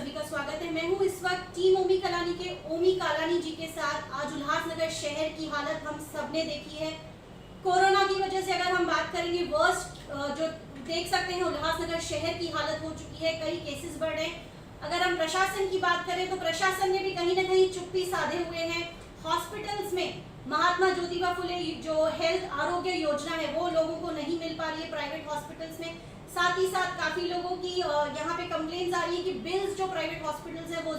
सभी का स्वागत है। मैं हूं इस वक्त टीम ओमी कलानी के ओमी कालानी जी के साथ। आज उल्लासनगर शहर की हालत हम सबने देखी है। कोरोना की वजह से अगर हम बात करेंगे वर्स्ट जो देख सकते हैं, उल्लासनगर शहर की हालत हो चुकी है, कई केसेस बढ़ रहे हैं। अगर हम प्रशासन की बात करें तो प्रशासन ने भी कहीं ना कहीं चुप्पी साधे हुए हैं। हॉस्पिटल्स में महात्मा ज्योतिबा फुले जो हेल्थ आरोग्य योजना है वो लोगों को नहीं मिल पा रही है प्राइवेट हॉस्पिटल्स में। साथ ही साथ काफी लोगों की यहाँ पे कंप्लेंट्स आ रही है कि बिल्स जो प्राइवेट हॉस्पिटल्स है वो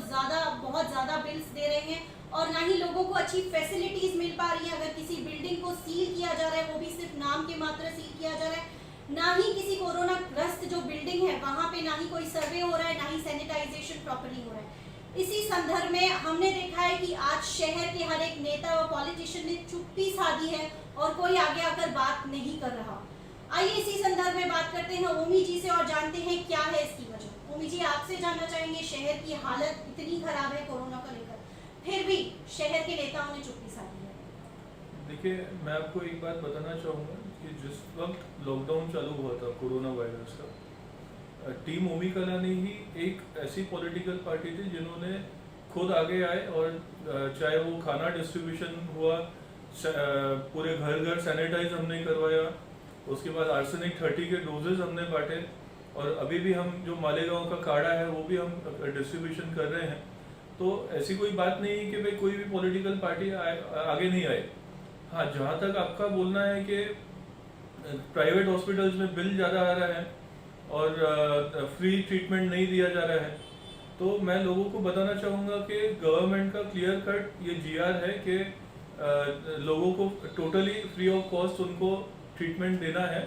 बहुत ज्यादा बिल्स दे रहे हैं और ना ही लोगों को अच्छी फैसिलिटीज मिल पा रही है। अगर किसी बिल्डिंग को सील किया जा रहा है वो भी सिर्फ नाम के मात्र सील किया जा रहा है, ना ही किसी कोरोना ग्रस्त जो बिल्डिंग है वहां पे ना ही कोई सर्वे हो रहा है, ना ही सैनिटाइजेशन प्रॉपरली हो रहा है। इसी संदर्भ में हमने देखा है कि आज शहर के हर एक नेता और पॉलिटिशियन ने चुप्पी साधी है और कोई आगे आकर बात नहीं कर रहा। आइए इसी संदर्भ में बात करते हैं ओमी जी से और जानते हैं क्या है इसकी वजह। ओमी जी, आपसे जानना चाहेंगे, शहर की हालत इतनी खराब है कोरोना को लेकर, फिर भी शहर के नेताओं ने चुप्पी साधी है। देखिए, मैं आपको एक बात बताना चाहूँगा कि जिस वक्त लॉकडाउन चालू हुआ था कोरोना वायरस का, टीम ओमी कलानी ही एक ऐसी पॉलिटिकल पार्टी थी जिन्होंने खुद आगे आए और चाहे वो खाना डिस्ट्रीब्यूशन हुआ, पूरे घर घर सैनिटाइज हमने करवाया, उसके बाद आर्सेनिक 30 के डोजेज हमने बांटे और अभी भी हम जो मालेगांव का काढ़ा है वो भी हम डिस्ट्रीब्यूशन कर रहे हैं। तो ऐसी कोई बात नहीं है कि भाई कोई भी पॉलिटिकल पार्टी आगे नहीं आए। हाँ, जहाँ तक आपका बोलना है कि प्राइवेट हॉस्पिटल्स में बिल ज़्यादा आ रहा है और फ्री ट्रीटमेंट नहीं दिया जा रहा है, तो मैं लोगों को बताना चाहूँगा कि गवर्नमेंट का क्लियर कट ये जीआर है कि लोगों को टोटली फ्री ऑफ कॉस्ट उनको ट्रीटमेंट देना है।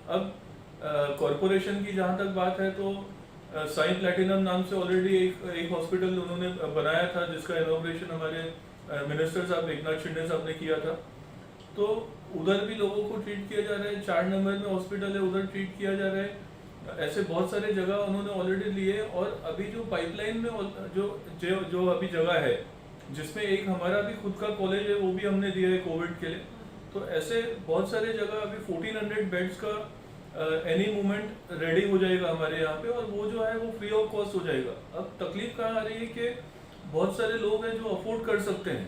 अब कॉरपोरेशन की जहाँ तक बात है तो साई प्लैटिनम नाम से ऑलरेडी एक हॉस्पिटल उन्होंने बनाया था जिसका इनॉग्रेशन हमारे मिनिस्टर साहब एकनाथ शिंदे साहब ने किया था। तो उधर भी लोगों को ट्रीट किया जा रहा है। 4 नंबर में हॉस्पिटल है, उधर ट्रीट किया जा रहा है। ऐसे बहुत सारे जगह उन्होंने ऑलरेडी लिए और अभी जो पाइपलाइन में जो अभी जगह है जिसमें एक हमारा भी खुद का कॉलेज है वो भी हमने दिया है कोविड के लिए। तो ऐसे बहुत सारे जगह अभी 1400 बेड्स का एनी मोमेंट रेडी हो जाएगा हमारे यहाँ पे और वो जो है वो फ्री ऑफ कॉस्ट हो जाएगा। अब तकलीफ कहाँ आ रही है कि बहुत सारे लोग हैं जो अफोर्ड कर सकते हैं,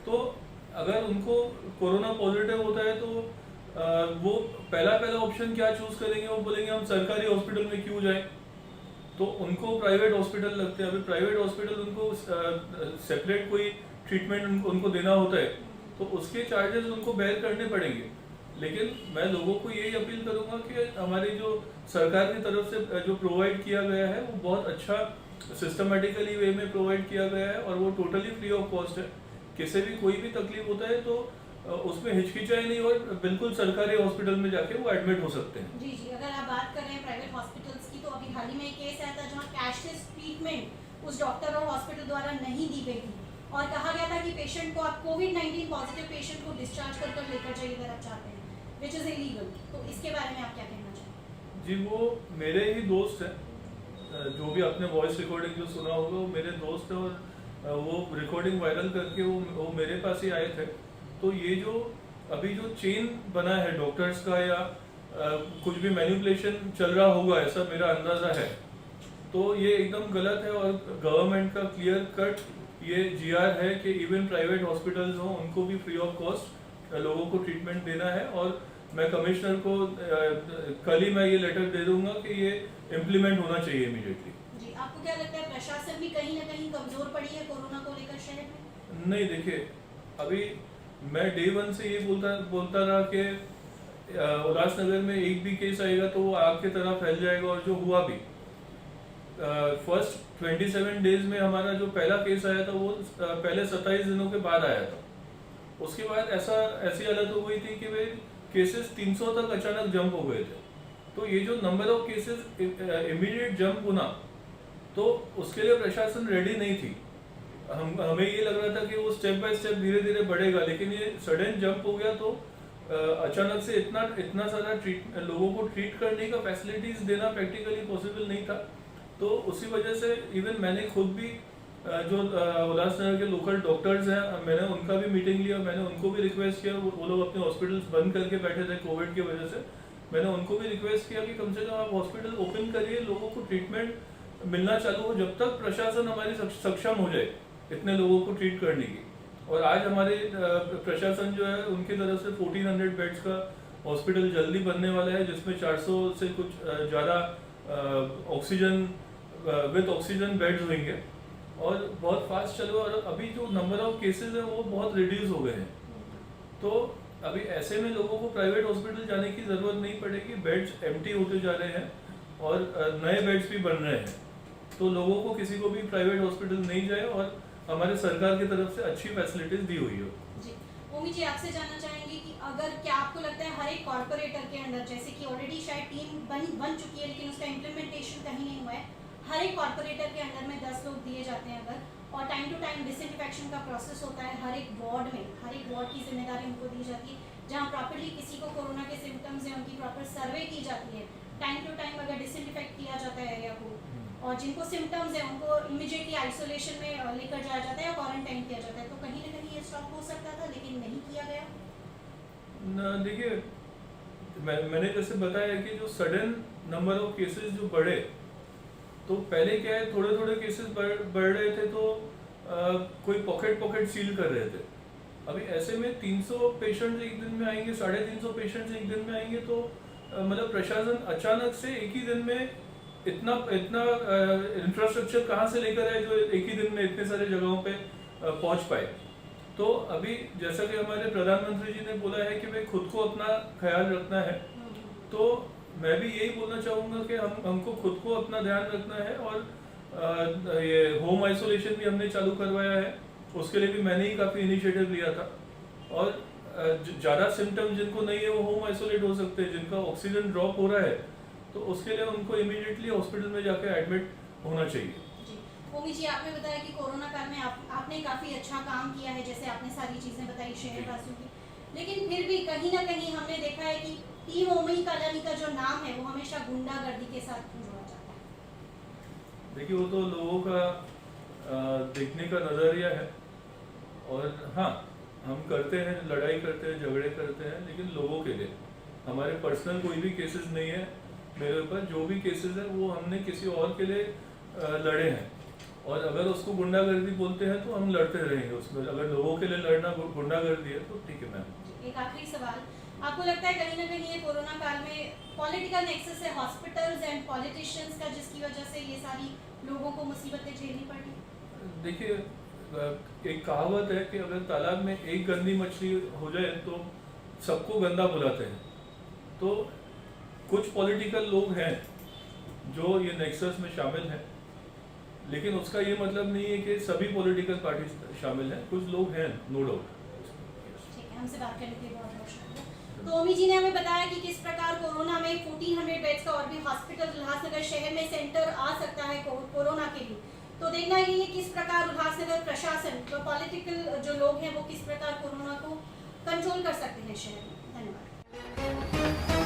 तो अगर उनको कोरोना पॉजिटिव होता है तो वो पहला ऑप्शन क्या चूज करेंगे, वो बोलेंगे हम सरकारी हॉस्पिटल में क्यों जाएं, तो उनको प्राइवेट हॉस्पिटल लगते हैं। अभी प्राइवेट हॉस्पिटल उनको सेपरेट कोई ट्रीटमेंट उनको देना होता है तो उसके चार्जेस उनको बेयर करने पड़ेंगे। लेकिन मैं लोगों को यही अपील करूंगा कि हमारी जो सरकार की तरफ से जो प्रोवाइड किया गया है वो बहुत अच्छा सिस्टमेटिकली वे में प्रोवाइड किया गया है और वो टोटली फ्री ऑफ कॉस्ट है। किसी भी कोई भी तकलीफ होता है तो उसमें हिचकिचाई नहीं और बिल्कुल सरकारी हॉस्पिटल में जाके वो एडमिट हो सकते हैं। जी, अगर आप बात कर रहे हैं प्राइवेट हॉस्पिटल्स की, तो अभी हाल ही में एक केस आया था जहाँ कैशलेस ट्रीटमेंट उस डॉक्टर और हॉस्पिटल द्वारा नहीं दी गई थी और कहा गया था कि पेशेंट को आप कोविड-19 पॉजिटिव पेशेंट को डिस्चार्ज कर लेकर जाइए अगर आप चाहते हैं, विच इज इलीगल। तो इसके बारे में आप क्या कहना चाहेंगे? जी, वो मेरे ही दोस्त हैं, जो भी आपने वॉइस रिकॉर्डिंग जो सुना होगा वो मेरे दोस्त है और वो रिकॉर्डिंग वायरल करके वो मेरे पास ही आए थे। तो ये जो अभी जो चेन बना है डॉक्टर्स का या कुछ भी मैनिपुलेशन चल रहा होगा ऐसा मेरा अंदाजा है, तो ये एकदम गलत है और गवर्नमेंट का क्लियर कट ये जीआर है कि इवन प्राइवेट हॉस्पिटल्स हो उनको भी फ्री ऑफ कॉस्ट लोगों को ट्रीटमेंट देना है। और मैं कमिश्नर को कल ही मैं ये लेटर दे दूंगा कि ये इम्प्लीमेंट होना चाहिए इमीडिएटली। जी, आपको क्या लगता है प्रशासन भी कहीं ना कहीं कमजोर पड़ी है कोरोना को लेकर शहर में? नहीं, देखिए, अभी मैं डे 1 से ये बोलता रहा कि उल्लासनगर में एक भी केस आएगा तो वो आग की तरह फैल जाएगा और जो हुआ भी फर्स्ट 27 डेज में हमारा जो पहला केस आया था वो पहले 27 दिनों के बाद आया था। उसके बाद ऐसी हालत हो गई थी कि वे केसेस 300 तक अचानक जंप हो गए थे। तो ये जो number of cases immediate jump होना, तो उसके लिए प्रशासन रेडी नहीं थी। हमें ये लग रहा था कि वो स्टेप बाय स्टेप धीरे धीरे बढ़ेगा, लेकिन ये सडन जंप हो गया तो अचानक से इतना सारा लोगों को ट्रीट करने का फैसिलिटीज देना प्रैक्टिकली पॉसिबल नहीं था। तो उसी वजह से इवन मैंने खुद भी जो उल्लासनगर के लोकल डॉक्टर्स हैं मैंने उनका भी मीटिंग लिया, मैंने उनको भी रिक्वेस्ट किया, वो लोग अपने हॉस्पिटल्स बंद करके बैठे थे कोविड की वजह से। मैंने उनको भी रिक्वेस्ट किया कि कम से कम आप हॉस्पिटल ओपन करिए, लोगों को ट्रीटमेंट मिलना चालू हो जब तक प्रशासन हमारी सक्षम हो जाए इतने लोगों को ट्रीट करने की। और आज हमारे प्रशासन जो है उनकी तरफ से 1400 बेड्स का हॉस्पिटल जल्दी बनने वाला है, जिसमें 400 से कुछ ज़्यादा ऑक्सीजन विद ऑक्सीजन बेड्स होंगे और बहुत फास्ट चलो। और अभी जो नंबर ऑफ केसेस है वो बहुत रिड्यूस हो गए हैं, तो अभी ऐसे में लोगों को प्राइवेट हॉस्पिटल जाने की ज़रूरत नहीं पड़ेगी। बेड्स एम्प्टी होते जा रहे हैं और नए बेड्स भी बन रहे हैं, तो लोगों को किसी को भी प्राइवेट हॉस्पिटल नहीं जाए और हमारे सरकार की तरफ से अच्छी फैसिलिटीज दी हुई हो। जी ओमी जी, आपसे जानना चाहेंगे कि अगर क्या आपको लगता है हर एक कॉर्पोरेटर के अंदर, जैसे कि ऑलरेडी शायद टीम बन चुकी है लेकिन उसका इम्प्लीमेंटेशन कहीं नहीं हुआ है, हर एक कॉर्पोरेटर के अंदर में 10 लोग दिए जाते हैं अगर, और टाइम टू टाइम डिसइंफेक्शन का प्रोसेस होता है हर एक वार्ड में, हर एक वार्ड की जिम्मेदारी उनको दी जाती है, जहाँ प्रॉपरली किसी को कोरोना के सिम्टम्स हैं उनकी प्रॉपर सर्वे की जाती है, टाइम टू टाइम अगर डिसइंफेक्ट किया जाता है एरिया को, और जिनको सिम्टम्स हैं उनको इमीडिएटली आइसोलेशन में लेकर जाया जाता है या क्वारंटाइन किया जाता है, तो कहीं ना कहीं ये स्टॉप हो सकता था लेकिन नहीं किया गया। देखिए मैंने जैसे बताया कि जो सडन नंबर ऑफ केसेस जो बढ़े, तो पहले क्या है थोड़े थोड़े केसेस बढ़ रहे थे तो कोई पॉकेट सील कर रहे थे। अभी ऐसे में 300 पेशेंट्स एक दिन में आएंगे, 350 पेशेंट्स एक दिन में आएंगे, तो मतलब प्रशासन अचानक से एक ही दिन में इतना इंफ्रास्ट्रक्चर कहाँ से लेकर आए जो एक ही दिन में इतने सारे जगहों पे पहुंच पाए। तो अभी जैसा कि हमारे प्रधानमंत्री जी ने बोला है कि भाई खुद को अपना ख्याल रखना है, तो मैं भी यही बोलना चाहूँगा कि हमको खुद को अपना ध्यान रखना है। और ये होम आइसोलेशन भी हमने चालू करवाया है, उसके लिए भी मैंने ही काफ़ी इनिशिएटिव लिया था। और ज़्यादा सिम्टम्स जिनको नहीं है वो होम आइसोलेट हो सकते हैं, जिनका ऑक्सीजन ड्रॉप हो रहा है तो उसके लिए उनको इमीडिएटली हॉस्पिटल में जाकर एडमिट होना चाहिए। जी ओमी जी, आपने बताया कि कोरोना काल में आपने काफ़ी अच्छा काम किया है, जैसे आपने सारी चीज़ें बताई शहरवासियों की, लेकिन फिर भी कहीं ना कहीं हमने देखा है कि टीम ओमी कालानी का जो नाम है वो हमेशा गुंडागर्दी के साथ जोड़ा जाता है। देखिए वो तो लोगों का देखने का नज़रिया है, और हाँ हम करते हैं, लड़ाई करते हैं, झगड़े करते हैं, लेकिन लोगों के लिए। हमारे पर्सनल कोई भी केसेस नहीं है मेरे ऊपर, जो भी केसेस है वो हमने किसी और के लिए लड़े हैं, और अगर उसको गुंडागर्दी बोलते हैं तो हम लड़ते रहेंगे उसमें। अगर लोगों के लिए लड़ना गुंडागर्दी है तो ठीक है मैम। एक आखिरी सवाल, आपको लगता है कहीं ना कहीं ये कोरोना काल में पॉलिटिकल नेक्सस है हॉस्पिटल्स एंड पॉलिटिशियंस का, जिसकी वजह से ये सारी लोगों को मुसीबतें झेलनी पड़ी? देखिए एक कहावत है कि अगर तालाब में एक गंदी मछली हो जाए तो सबको गंदा बुलाते हैं। तो कुछ पॉलिटिकल लोग हैं जो ये नेक्सस में शामिल हैं, लेकिन उसका ये मतलब नहीं है कि सभी पॉलिटिकल पार्टी शामिल हैं, कुछ लोग हैं, नो डाउट। ठीक है, हमसे बात करने के लिए बहुत बहुत शुक्रिया। तो ओमी जी ने हमें बताया कि किस प्रकार कोरोना में 1400 बेड्स का और भी हॉस्पिटल उल्लासनगर शहर में सेंटर आ सकता है कोरोना के लिए। तो देखना ये है किस प्रकार उल्लासनगर प्रशासन, जो पॉलिटिकल जो लोग हैं वो किस प्रकार कोरोना को कंट्रोल कर सकते हैं शहर में। धन्यवाद।